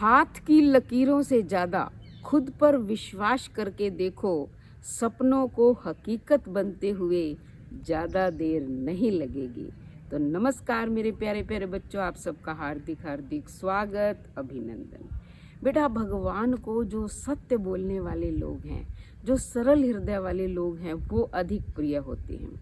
हाथ की लकीरों से ज़्यादा खुद पर विश्वास करके देखो, सपनों को हकीकत बनते हुए ज़्यादा देर नहीं लगेगी। तो नमस्कार मेरे प्यारे प्यारे बच्चों, आप सबका हार्दिक हार्दिक स्वागत, अभिनंदन। बेटा, भगवान को जो सत्य बोलने वाले लोग हैं, जो सरल हृदय वाले लोग हैं, वो अधिक प्रिय होते हैं।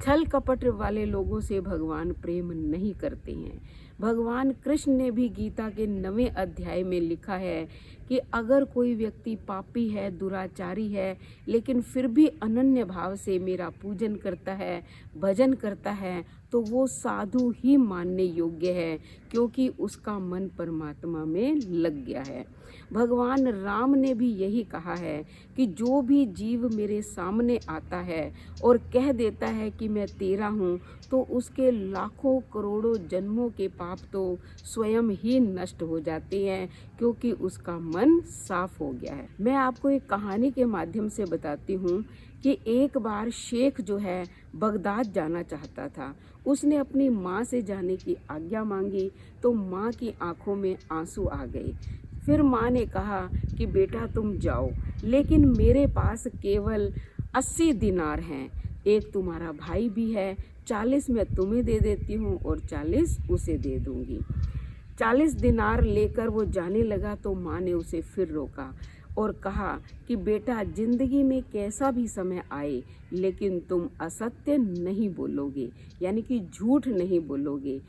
छल कपट वाले लोगों से भगवान प्रेम नहीं करते हैं। भगवान कृष्ण ने भी गीता के 9वें अध्याय में लिखा है कि अगर कोई व्यक्ति पापी है, दुराचारी है, लेकिन फिर भी अनन्य भाव से मेरा पूजन करता है, भजन करता है, तो वो साधु ही मानने योग्य है, क्योंकि उसका मन परमात्मा में लग गया है। भगवान राम ने भी यही कहा है कि जो भी जीव मेरे सामने आता है और कह देता है कि मैं तेरा हूँ, तो उसके लाखों करोड़ों जन्मों के पाप तो स्वयं ही नष्ट हो जाते हैं, क्योंकि उसका मन साफ हो गया है। मैं आपको एक कहानी के माध्यम से बताती हूँ कि एक बार शेख जो है बगदाद जाना चाहता था। उसने अपनी माँ से जाने की आज्ञा मांगी, तो माँ की आंखों में आंसू आ गए। फिर माँ ने कहा कि बेटा तुम जाओ, लेकिन मेरे पास केवल 80 दिनार हैं। एक तुम्हारा भाई भी है, 40 मैं तुम्हें दे देती हूँ और 40 उसे दे दूँगी। 40 दिनार लेकर वो जाने लगा, तो माँ ने उसे फिर रोका और कहा कि बेटा, जिंदगी में कैसा भी समय आए, लेकिन तुम असत्य नहीं बोलोगे, यानी कि झूठ नहीं बोलोगे।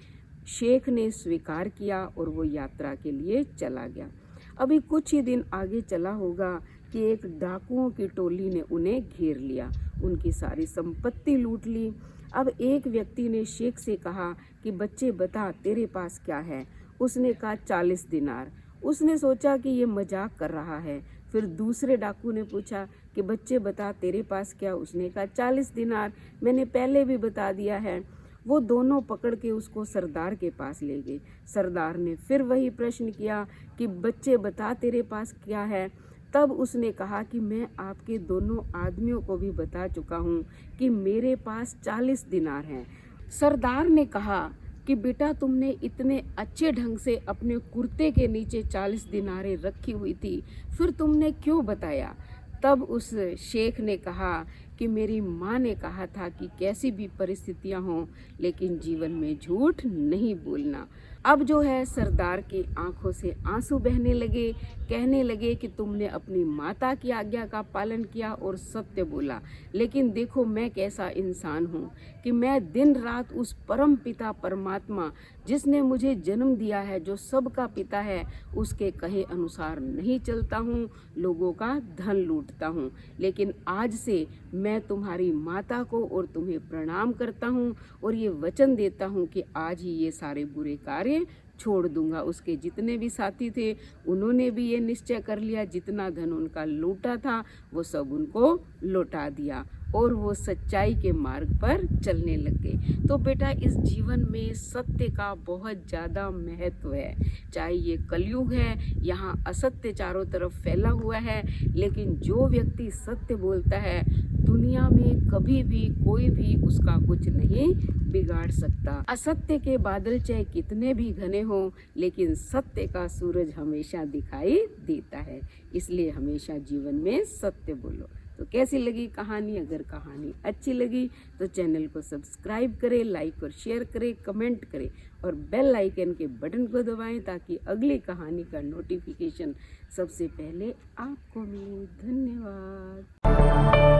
शेख ने स्वीकार किया और वो यात्रा के लिए चला गया। अभी कुछ ही दिन आगे चला होगा कि एक डाकुओं की टोली ने उन्हें घेर लिया, उनकी सारी संपत्ति लूट ली। अब एक व्यक्ति ने शेख से कहा कि बच्चे बता, तेरे पास क्या है? उसने कहा 40 दिनार। उसने सोचा कि ये मजाक कर रहा है। फिर दूसरे डाकू ने पूछा कि बच्चे बता, तेरे पास क्या? उसने कहा 40 दिनार, मैंने पहले भी बता दिया है। वो दोनों पकड़ के उसको सरदार के पास ले गए। सरदार ने फिर वही प्रश्न किया कि बच्चे बता, तेरे पास क्या है? तब उसने कहा कि मैं आपके दोनों आदमियों को भी बता चुका हूँ कि मेरे पास 40 दिनार हैं। सरदार ने कहा कि बेटा, तुमने इतने अच्छे ढंग से अपने कुर्ते के नीचे 40 दिनारें रखी हुई थी, फिर तुमने क्यों बताया? तब उस शेख ने कहा कि मेरी माँ ने कहा था कि कैसी भी परिस्थितियाँ हों, लेकिन जीवन में झूठ नहीं बोलना। अब जो है सरदार की आंखों से आंसू बहने लगे, कहने लगे कि तुमने अपनी माता की आज्ञा का पालन किया और सत्य बोला, लेकिन देखो मैं कैसा इंसान हूँ कि मैं दिन रात उस परम पिता परमात्मा, जिसने मुझे जन्म दिया है, जो सबका पिता है, उसके कहे अनुसार नहीं चलता हूँ, लोगों का धन लूटता हूँ। लेकिन आज से मैं तुम्हारी माता को और तुम्हें प्रणाम करता हूँ और ये वचन देता हूँ कि आज ही ये सारे बुरे कार्य छोड़ दूंगा। उसके जितने भी साथी थे, उन्होंने भी ये निश्चय कर लिया, जितना धन उनका लूटा था वो सब उनको लौटा दिया और वो सच्चाई के मार्ग पर चलने लग गए। तो बेटा, इस जीवन में सत्य का बहुत ज़्यादा महत्व है। चाहे ये कलयुग है, यहाँ असत्य चारों तरफ फैला हुआ है, लेकिन जो व्यक्ति सत्य बोलता है, दुनिया में कभी भी कोई भी उसका कुछ नहीं बिगाड़ सकता। असत्य के बादल चाहे कितने भी घने हों, लेकिन सत्य का सूरज हमेशा दिखाई देता है। इसलिए हमेशा जीवन में सत्य बोलो। तो कैसी लगी कहानी? अगर कहानी अच्छी लगी तो चैनल को सब्सक्राइब करें, लाइक और शेयर करें, कमेंट करें और बेल आइकन के बटन को दबाएं, ताकि अगली कहानी का नोटिफिकेशन सबसे पहले आपको मिले। धन्यवाद।